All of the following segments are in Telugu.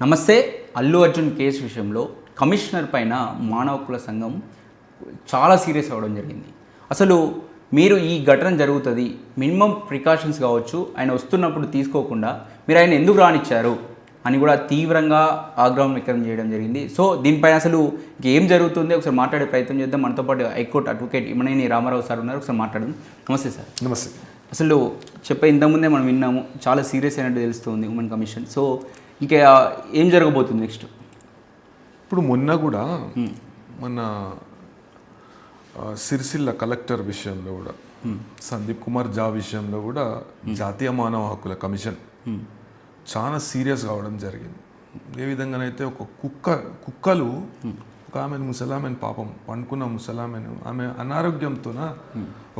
నమస్తే. అల్లు అర్జున్ కేసు విషయంలో కమిషనర్ పైన మానవ హక్కుల సంఘం చాలా సీరియస్ అవ్వడం జరిగింది. అసలు మీరు ఈ ఘటన జరుగుతుంది, మినిమం ప్రికాషన్స్ కావచ్చు ఆయన వస్తున్నప్పుడు తీసుకోకుండా మీరు ఆయన ఎందుకు రానిచ్చారు అని కూడా తీవ్రంగా ఆగ్రహం వ్యక్తం చేయడం జరిగింది. సో దీనిపైన అసలు ఏం జరుగుతుంది ఒకసారి మాట్లాడే ప్రయత్నం చేద్దాం. మనతో పాటు high court advocate Immaneni Ramarao sir ఉన్నారు, ఒకసారి మాట్లాడదాం. నమస్తే సార్. నమస్తే. అసలు ఇంతకుముందే మనం విన్నాము, చాలా సీరియస్ అయినట్టు తెలుస్తుంది ఉమెన్ కమిషన్. సో ఇంకా ఏం జరగబోతుంది నెక్స్ట్? ఇప్పుడు మొన్న కూడా మన సిరిసిల్ల కలెక్టర్ విషయంలో కూడా సందీప్ కుమార్ జా విషయంలో కూడా జాతీయ మానవ హక్కుల కమిషన్ చాలా సీరియస్ కావడం జరిగింది. ఏ విధంగానైతే ఒక కుక్కలు ఒక ఆమెను ముసలామెను పాపం పండుకున్న ముసలామెను ఆమె అనారోగ్యంతో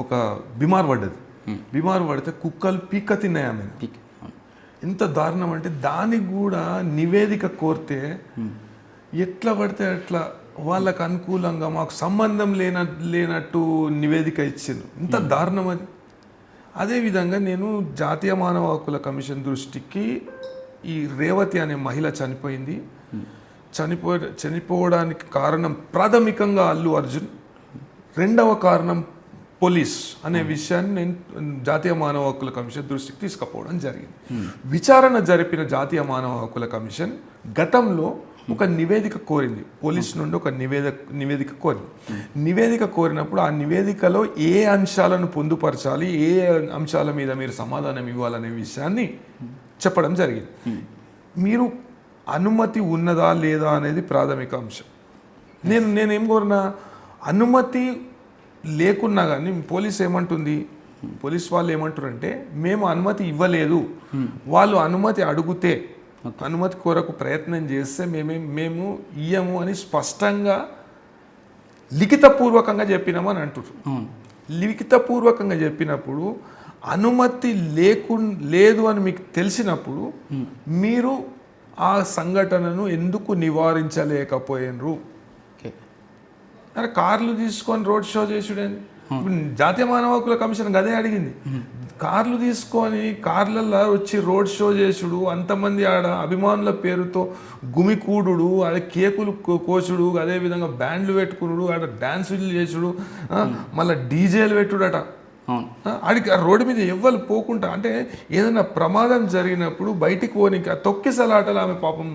ఒక బిమార్ పడితే కుక్కలు పీక్క తిన్నాయి ఆమెను. ఎంత దారుణం అంటే దానికి కూడా నివేదిక కోరితే ఎట్లా పడితే అట్లా వాళ్ళకు అనుకూలంగా మాకు సంబంధం లేనట్టు నివేదిక ఇచ్చారు. ఇంత దారుణం అది. అదేవిధంగా నేను జాతీయ మానవ హక్కుల కమిషన్ దృష్టికి ఈ రేవతి అనే మహిళ చనిపోయింది. చనిపోవడానికి కారణం ప్రాథమికంగా అల్లు అర్జున్, రెండవ కారణం పోలీస్ అనే విషయాన్ని నేను జాతీయ మానవ హక్కుల కమిషన్ దృష్టికి తీసుకుపోవడం జరిగింది. విచారణ జరిపిన జాతీయ మానవ హక్కుల కమిషన్ గతంలో ఒక నివేదిక కోరింది, పోలీస్ నుండి ఒక నివేదిక కోరింది. నివేదిక కోరినప్పుడు ఆ నివేదికలో ఏ అంశాలను పొందుపరచాలి, ఏ అంశాల మీద మీరు సమాధానం ఇవ్వాలనే విషయాన్ని చెప్పడం జరిగింది. మీరు అనుమతి ఉన్నదా లేదా అనేది ప్రాథమిక అంశం. నేనేం కోరినా, అనుమతి లేకున్నా కానీ పోలీస్ వాళ్ళు ఏమంటారంటే మేము అనుమతి ఇవ్వలేదు, వాళ్ళు అనుమతి అడిగితే అనుమతి కొరకు ప్రయత్నం చేస్తే మేము ఇయ్యము అని స్పష్టంగా లిఖితపూర్వకంగా చెప్పినామని అంటారు. లిఖితపూర్వకంగా చెప్పినప్పుడు అనుమతి లేదు అని మీకు తెలిసినప్పుడు మీరు ఆ సంఘటనను ఎందుకు నివారించలేకపోయినరు? అరే కార్లు తీసుకొని రోడ్ షో చేసుడని జాతీయ మానవ హక్కుల కమిషన్ అదే అడిగింది. కార్లు తీసుకొని కార్లల్లో వచ్చి రోడ్ షో చేసుడు, అంతమంది ఆడ అభిమానుల పేరుతో గుమికూడు, అదే కేకులు కోసుడు, అదేవిధంగా బ్యాండ్లు పెట్టుకున్నాడు, ఆడ డ్యాన్సులు చేసుడు, మళ్ళీ డీజేలు పెట్టుడట. ఆడికి ఆ రోడ్డు మీద ఎవ్వరు పోకుండా, అంటే ఏదైనా ప్రమాదం జరిగినప్పుడు బయటికి పోనీకి తొక్కిసలాటలు ఆమె పాపం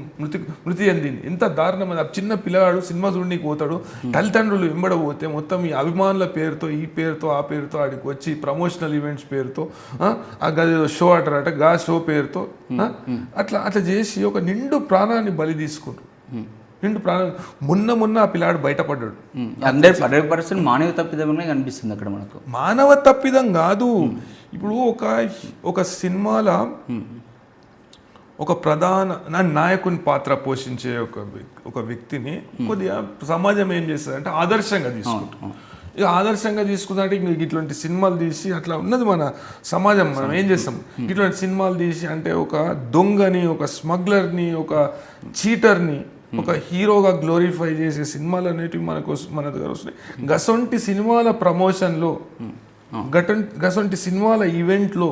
మృతి చెందింది. ఎంత దారుణం అది. చిన్న పిల్లగాడు సినిమా చూడడానికి పోతాడు, తల్లిదండ్రులు వెంబడపోతే మొత్తం ఈ అభిమానుల పేరుతో ఈ పేరుతో ఆ పేరుతో ఆడికి వచ్చి ప్రమోషనల్ ఈవెంట్స్ పేరుతో ఆ గది షో ఆడరట, గా షో పేరుతో అట్లా చేసి ఒక నిండు ప్రాణాన్ని బలి తీసుకుంటారు. నిండు ప్రాణం. మొన్న ఆ పిల్లాడు బయటపడ్డాడు. 100% మానవ తప్పిదమే కనిపిస్తుంది అక్కడ మనకు. మానవ తప్పిదం కాదు. ఇప్పుడు ఒక సినిమాలో ఒక ప్రధాన నాయకుని పాత్ర పోషించే ఒక వ్యక్తిని కొద్దిగా సమాజం ఏం చేస్తుందంటే ఆదర్శంగా తీసుకుంటాం. ఇక ఆదర్శంగా తీసుకుంటే ఇట్లాంటి సినిమాలు తీసి అట్లా ఉన్నది మన సమాజం. మనం ఏం చేస్తాం, ఇట్లాంటి సినిమాలు తీసి అంటే ఒక దొంగని, ఒక స్మగ్లర్ని, ఒక చీటర్ని ఒక హీరోగా గ్లోరిఫై చేసే సినిమాలు అనేటివి మన దగ్గర వస్తున్నాయి. గసొంటి సినిమాల ప్రమోషన్లో, గసొంటి సినిమాల ఈవెంట్లో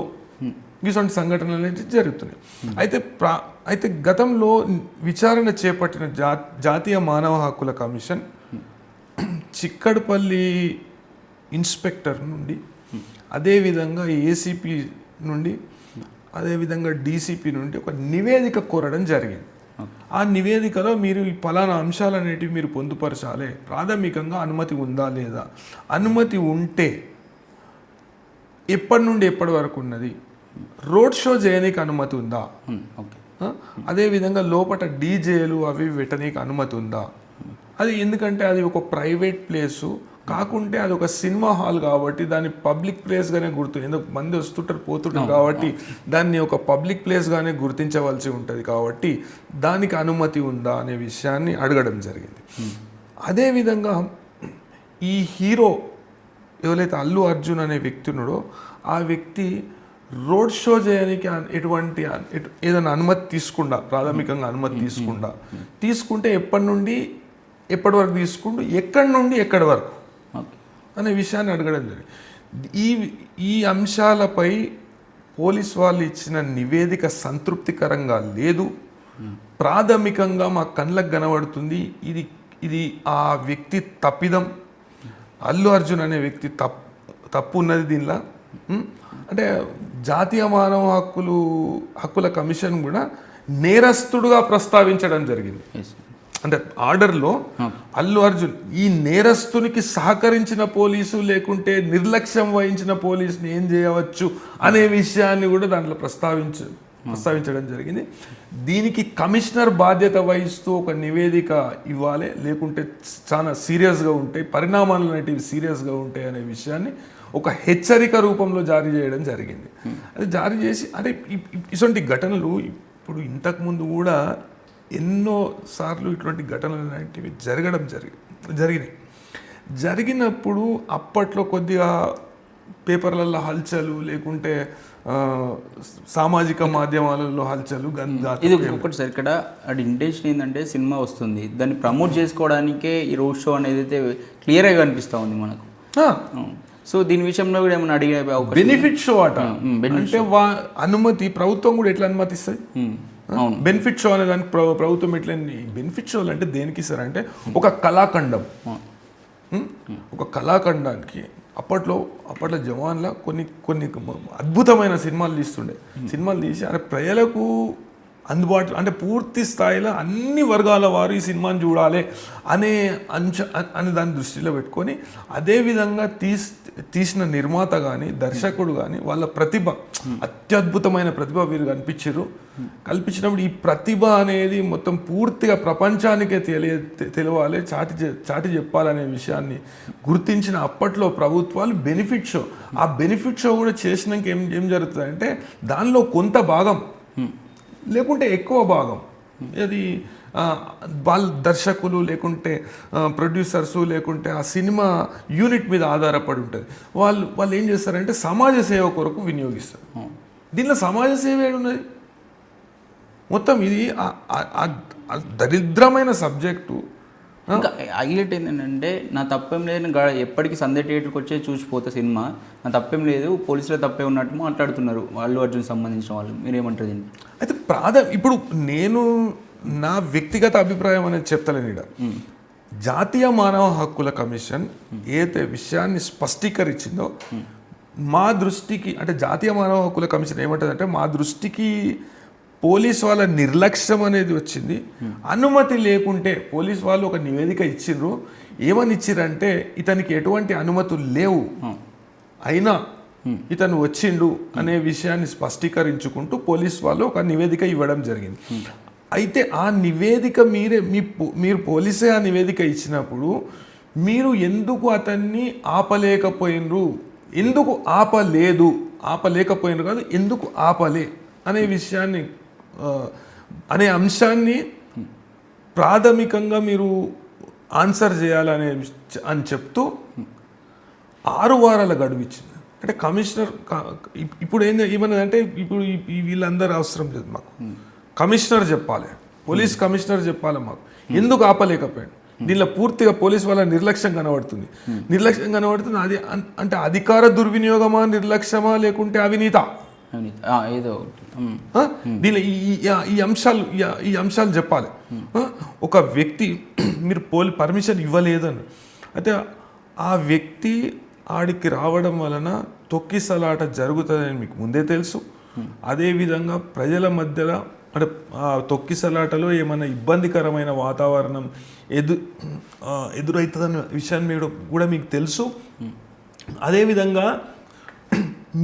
ఇటువంటి సంఘటనలు అనేవి జరుగుతున్నాయి. అయితే గతంలో విచారణ చేపట్టిన జాతీయ మానవ హక్కుల కమిషన్ చిక్కడపల్లి ఇన్స్పెక్టర్ నుండి, అదేవిధంగా ఏసీపీ నుండి, అదేవిధంగా డీసీపీ నుండి ఒక నివేదిక కోరడం జరిగింది. ఆ నివేదికలో మీరు ఈ పలానా అంశాలు అనేటివి మీరు పొందుపరచాలి, ప్రాథమికంగా అనుమతి ఉందా లేదా, అనుమతి ఉంటే ఎప్పటి నుండి ఎప్పటి వరకు ఉన్నది, రోడ్ షో చేయడానికి అనుమతి ఉందా, అదేవిధంగా లోపల డీజేలు అవి పెట్టడానికి అనుమతి ఉందా. అది ఎందుకంటే అది ఒక ప్రైవేట్ ప్లేసు కాకుంటే అది ఒక సినిమా హాల్ కాబట్టి దాన్ని పబ్లిక్ ప్లేస్గానే ఎందుకు మంది వస్తుంటారు పోతుంటారు కాబట్టి దాన్ని ఒక పబ్లిక్ ప్లేస్గానే గుర్తించవలసి ఉంటుంది. కాబట్టి దానికి అనుమతి ఉందా అనే విషయాన్ని అడగడం జరిగింది. అదేవిధంగా ఈ హీరో ఎవరైతే అల్లు అర్జున్ అనే వ్యక్తి ఉన్నాడో ఆ వ్యక్తి రోడ్ షో చేయడానికి ఏదైనా అనుమతి తీసుకుండా, ప్రాథమికంగా అనుమతి తీసుకుంటే ఎప్పటి నుండి ఎప్పటి వరకు తీసుకుంటూ, ఎక్కడి నుండి ఎక్కడి వరకు అనే విషయాన్ని అడగడం జరిగింది. ఈ అంశాలపై పోలీస్ వాళ్ళు ఇచ్చిన నివేదిక సంతృప్తికరంగా లేదు, ప్రాథమికంగా మా కళ్ళకు కనబడుతుంది ఇది ఇది ఆ వ్యక్తి తప్పిదం. అల్లు అర్జున్ అనే వ్యక్తి తప్పు ఉన్నది దీనిలో. అంటే జాతీయ మానవ హక్కుల కమిషన్ కూడా నేరస్తుడుగా ప్రస్తావించడం జరిగింది. అంటే ఆర్డర్లో అల్లు అర్జున్ ఈ నేరస్తునికి సహకరించిన పోలీసు లేకుంటే నిర్లక్ష్యం వహించిన పోలీసుని ఏం చేయవచ్చు అనే విషయాన్ని కూడా దాంట్లో ప్రస్తావించడం జరిగింది. దీనికి కమిషనర్ బాధ్యత వహిస్తూ ఒక నివేదిక ఇవ్వాలి, లేకుంటే చాలా సీరియస్గా ఉంటాయి, పరిణామాలు అనేటివి సీరియస్గా ఉంటాయి అనే విషయాన్ని ఒక హెచ్చరిక రూపంలో జారీ చేయడం జరిగింది. అది జారీ చేసి అంటే ఇటువంటి ఘటనలు ఇప్పుడు ఇంతకుముందు కూడా ఎన్నో సార్లు ఇటువంటి ఘటనలు అనేటివి జరిగినప్పుడు అప్పట్లో కొద్దిగా పేపర్లలో హల్చలు లేకుంటే సామాజిక మాధ్యమాలలో హల్చలు. ఇది ఒకటి సార్, ఇక్కడ అది ఇంటెన్షన్ ఏంటంటే సినిమా వస్తుంది, దాన్ని ప్రమోట్ చేసుకోవడానికే ఈ రోడ్ షో అనేది అయితే క్లియర్గా కనిపిస్తూ ఉంది మనకు. సో దీని విషయంలో కూడా ఏమైనా అడిగే బెనిఫిట్ షో అట అంటే అనుమతి ప్రభుత్వం కూడా ఎట్లా అనుమతిస్తుంది? బెనిఫిట్ షో అనే దానికి ప్రభుత్వం ఎట్లా బెనిఫిట్ షోలు అంటే దేనికి ఇస్తారు అంటే ఒక కళాఖండం, ఒక కళాఖండానికి అప్పట్లో జవాన్ల కొన్ని అద్భుతమైన సినిమాలు తీసి అంటే ప్రజలకు అందుబాటులో అంటే పూర్తి స్థాయిలో అన్ని వర్గాల వారు ఈ సినిమాని చూడాలి అనే అని దాన్ని దృష్టిలో పెట్టుకొని అదేవిధంగా తీసిన నిర్మాత కానీ దర్శకుడు కానీ వాళ్ళ ప్రతిభ అత్యద్భుతమైన ప్రతిభ వీరు కల్పించినప్పుడు ఈ ప్రతిభ అనేది మొత్తం పూర్తిగా ప్రపంచానికే తెలియాలి, చాటి చెప్పాలనే విషయాన్ని గుర్తించిన అప్పట్లో ప్రభుత్వాలు బెనిఫిట్ షో, ఆ బెనిఫిట్ షో కూడా చేసినాక ఏం జరుగుతుందంటే దానిలో కొంత భాగం లేకుంటే ఎక్కువ భాగం అది వాళ్ళ దర్శకులు లేకుంటే ప్రొడ్యూసర్సు లేకుంటే ఆ సినిమా యూనిట్ మీద ఆధారపడి ఉంటుంది. వాళ్ళు ఏం చేస్తారంటే సమాజ సేవ కొరకు వినియోగిస్తారు. దీనిలో సమాజ సేవ ఏడున్నది? మొత్తం ఇది దరిద్రమైన సబ్జెక్టు. ఇంకా హైలైట్ ఏంటంటే నా తప్పేం లేదు, ఎప్పటికీ సందే థియేటర్కి వచ్చే చూసిపోతే సినిమా నా తప్పేం లేదు, పోలీసులో తప్పే ఉన్నట్టు మాట్లాడుతున్నారు అల్లు అర్జున్ సంబంధించిన వాళ్ళు. మీరేమంటారు దీన్ని? అయితే ఇప్పుడు నేను నా వ్యక్తిగత అభిప్రాయం అనేది చెప్తలేను ఇక్కడ. జాతీయ మానవ హక్కుల కమిషన్ ఏదైతే విషయాన్ని స్పష్టీకరించిందో మా దృష్టికి, అంటే జాతీయ మానవ హక్కుల కమిషన్ ఏమంటుందంటే మా దృష్టికి పోలీస్ వాళ్ళ నిర్లక్ష్యం అనేది వచ్చింది. అనుమతి లేకుంటే పోలీస్ వాళ్ళు ఒక నివేదిక ఇచ్చిండ్రు, ఏమని ఇచ్చిరంటే ఇతనికి ఎటువంటి అనుమతులు లేవు అయినా ఇతను వచ్చిండు అనే విషయాన్ని స్పష్టీకరించుకుంటూ పోలీస్ వాళ్ళు ఒక నివేదిక ఇవ్వడం జరిగింది. అయితే ఆ నివేదిక మీరు పోలీసే ఆ నివేదిక ఇచ్చినప్పుడు మీరు ఎందుకు అతన్ని ఆపలేకపోయినరు, ఎందుకు ఆపలేకపోయినరు కాదు ఎందుకు ఆపలే అనే విషయాన్ని అనే అంశాన్ని ప్రాథమికంగా మీరు ఆన్సర్ చేయాలనే అని చెప్తూ 6 వారాల గడువు ఇచ్చింది. అంటే కమిషనర్ ఇప్పుడు ఏమన్నదంటే ఇప్పుడు వీళ్ళందరూ అవసరం లేదు, మాకు కమిషనర్ చెప్పాలి, పోలీస్ కమిషనర్ చెప్పాలి మాకు ఎందుకు ఆపలేకపోయాడు. దీనిలో పూర్తిగా పోలీస్ వాళ్ళ నిర్లక్ష్యం కనబడుతుంది. అది అంటే అధికార దుర్వినియోగమా, నిర్లక్ష్యమా, లేకుంటే అవినీత, ఏదో దీనిలో ఈ అంశాలు చెప్పాలి. ఒక వ్యక్తి మీరు పర్మిషన్ ఇవ్వలేదని అయితే ఆ వ్యక్తి ఆడికి రావడం వలన తొక్కిసలాట జరుగుతుందని మీకు ముందే తెలుసు. అదేవిధంగా ప్రజల మధ్యలో అంటే ఆ తొక్కిసలాటలో ఏమైనా ఇబ్బందికరమైన వాతావరణం ఎదురవుతుందన్న విషయాన్ని కూడా మీకు తెలుసు. అదేవిధంగా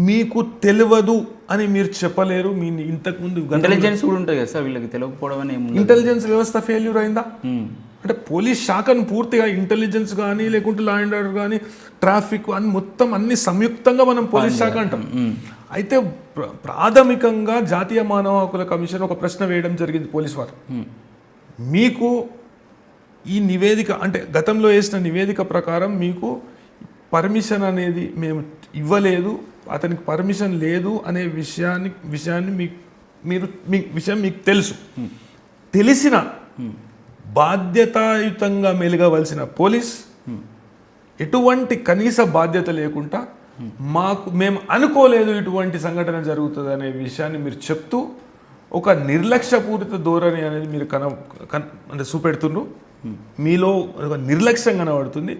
మీకు తెలియదు అని మీరు చెప్పలేరు. మీ ఇంతకుముందు ఇంటెలిజెన్స్ కూడా ఉంటుంది కదా సార్, వీళ్ళకి తెలియకపోవడం. ఇంటెలిజెన్స్ వ్యవస్థ ఫెయిల్యూర్ అయిందా? అంటే పోలీస్ శాఖను పూర్తిగా ఇంటెలిజెన్స్ కానీ లేకుంటే లా అండ్ ఆర్డర్ కానీ ట్రాఫిక్ అని మొత్తం అన్ని సంయుక్తంగా మనం పోలీస్ శాఖ అంటాం. అయితే ప్రాథమికంగా జాతీయ మానవ హక్కుల కమిషన్ ఒక ప్రశ్న వేయడం జరిగింది పోలీస్ వారు. మీకు ఈ నివేదిక అంటే గతంలో వేసిన నివేదిక ప్రకారం మీకు పర్మిషన్ అనేది మేము ఇవ్వలేదు, అతనికి పర్మిషన్ లేదు అనే విషయాన్ని మీకు తెలుసు. తెలిసిన బాధ్యతాయుతంగా మెలగవలసిన పోలీస్ ఎటువంటి కనీస బాధ్యత లేకుండా మేము అనుకోలేదు ఇటువంటి సంఘటన జరుగుతుంది అనే విషయాన్ని మీరు చెప్తూ ఒక నిర్లక్ష్యపూరిత ధోరణి అనేది మీరు అంటే చూపెడుతుండ్రు. మీలో ఒక నిర్లక్ష్యం కనబడుతుంది.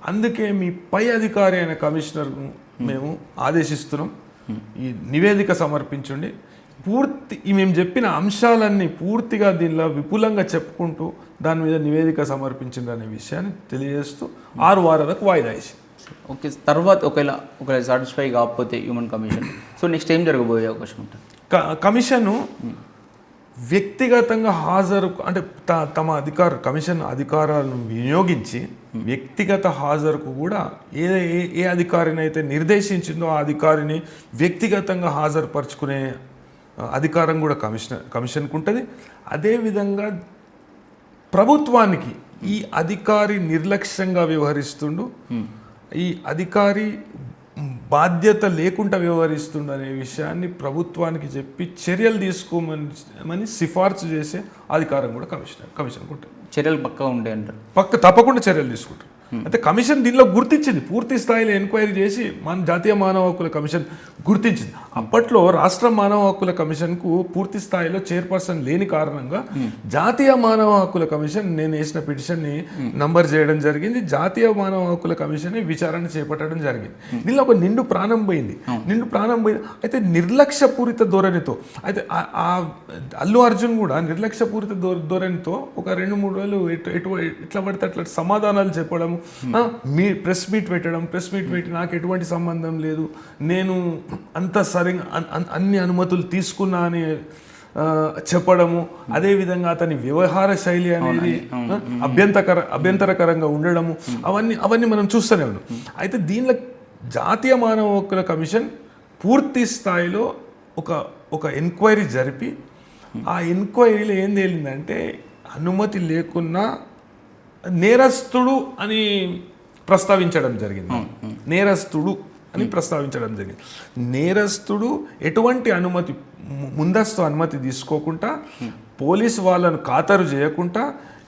అందుకే మీ పై అధికారి అయిన కమిషనర్ను మేము ఆదేశిస్తున్నాం, ఈ నివేదిక సమర్పించండి. మేము చెప్పిన అంశాలన్నీ పూర్తిగా దీనిలో విపులంగా చెప్పుకుంటూ దాని మీద నివేదిక సమర్పించండి అనే విషయాన్ని తెలియజేస్తూ 6 వారాలకు వాయిదా వేసి. ఓకే, తర్వాత ఒకవేళ సాటిస్ఫై కాకపోతే హ్యూమన్ కమిషన్, సో నెక్స్ట్ ఏం జరగబోయే అవకాశం ఉంటుంది? కమిషను వ్యక్తిగతంగా హాజరు అంటే తమ కమిషన్ అధికారాలను వినియోగించి వ్యక్తిగత హాజరుకు కూడా ఏ అధికారిని అయితే నిర్దేశించిందో ఆ అధికారిని వ్యక్తిగతంగా హాజరుపరుచుకునే అధికారం కూడా కమిషన్కు ఉంటుంది. అదేవిధంగా ప్రభుత్వానికి ఈ అధికారి నిర్లక్ష్యంగా వ్యవహరిస్తుండు, ఈ అధికారి బాధ్యత లేకుండా వ్యవహరిస్తుండు అనే విషయాన్ని ప్రభుత్వానికి చెప్పి చర్యలు తీసుకోమని సిఫార్సు చేసే అధికారం కూడా కమిషన్కు ఉంటుంది. చర్యలు పక్కా ఉండే అంటారు. తప్పకుండా చర్యలు తీసుకుంటారు. అయితే కమిషన్ దీనిలో గుర్తించింది, పూర్తి స్థాయిలో ఎంక్వైరీ చేసి మన జాతీయ మానవ హక్కుల కమిషన్ గుర్తించింది. అప్పట్లో రాష్ట్ర మానవ హక్కుల కమిషన్కు పూర్తి స్థాయిలో చైర్పర్సన్ లేని కారణంగా జాతీయ మానవ హక్కుల కమిషన్ నేను వేసిన పిటిషన్ని నంబర్ చేయడం జరిగింది. జాతీయ మానవ హక్కుల కమిషన్ విచారణ చేపట్టడం జరిగింది. దీనిలో ఒక నిండు ప్రాణం పోయింది. అయితే నిర్లక్ష్యపూరిత ధోరణితో అయితే అల్లు అర్జున్ కూడా నిర్లక్ష్యపూరిత ధోరణితో ఒక 2-3 రోజులు ఎట్లా పడితే అట్లా సమాధానాలు చెప్పడము, మీ ప్రెస్ మీట్ పెట్టి నాకు ఎటువంటి సంబంధం లేదు, నేను అంత సరిగా అన్ని అనుమతులు తీసుకున్నా అని చెప్పడము, అదేవిధంగా అతని వ్యవహార శైలి అనేది అభ్యంతరకరంగా ఉండడము, అవన్నీ మనం చూస్తూనే ఉన్నాం. అయితే దీనిలో జాతీయ మానవ హక్కుల కమిషన్ పూర్తి స్థాయిలో ఒక ఎంక్వైరీ జరిపి ఆ ఎంక్వైరీలో ఏం తేలిందంటే అనుమతి లేకున్నా నేరస్తుడు అని ప్రస్తావించడం జరిగింది. నేరస్తుడు ఎటువంటి ముందస్తు అనుమతి తీసుకోకుండా, పోలీసు వాళ్ళను ఖాతరు చేయకుండా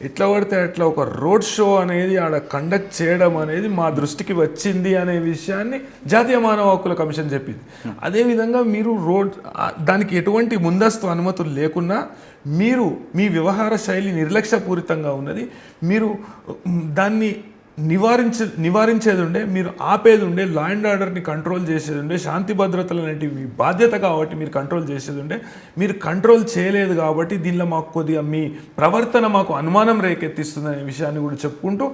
ఎట్లా పడితే అట్లా ఒక రోడ్ షో అనేది ఆడ కండక్ట్ చేయడం అనేది మా దృష్టికి వచ్చింది అనే విషయాన్ని జాతీయ మానవ హక్కుల కమిషన్ చెప్పింది. అదేవిధంగా మీరు దానికి ఎటువంటి ముందస్తు అనుమతులు లేకున్నా మీ వ్యవహార శైలి నిర్లక్ష్యపూరితంగా ఉన్నది, మీరు దాన్ని నివారించేది ఉండే, మీరు ఆపేది ఉండే, లా అండ్ ఆర్డర్ని కంట్రోల్ చేసేది ఉండే, శాంతి భద్రతలు అనేటివి మీ బాధ్యత కాబట్టి మీరు కంట్రోల్ చేసేది ఉండే, మీరు కంట్రోల్ చేయలేదు కాబట్టి దీనిలో మాకు కొద్దిగా మీ ప్రవర్తన మాకు అనుమానం రేకెత్తిస్తుంది అనే విషయాన్ని కూడా చెప్పుకుంటూ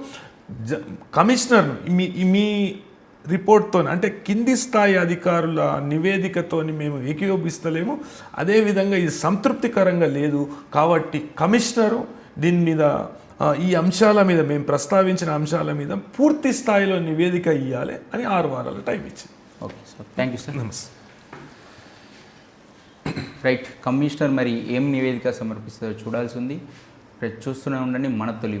కమిషనర్ను మీ రిపోర్ట్తో అంటే కింది స్థాయి అధికారుల నివేదికతోని మేము ఏకీభవిస్తలేము, అదేవిధంగా ఇది సంతృప్తికరంగా లేదు కాబట్టి కమిషనరు దీని మీద ఈ అంశాల మీద మేము ప్రస్తావించిన అంశాల మీద పూర్తి స్థాయిలో నివేదిక ఇవ్వాలి అని 6 వారాల టైం ఇచ్చింది. Okay sir, thank you sir. నమస్తే. రైట్, కమిషనర్ మరి ఏం నివేదిక సమర్పిస్తుందో చూడాల్సి ఉంది. చూస్తూనే ఉండండి మన తొలి వెలుగు.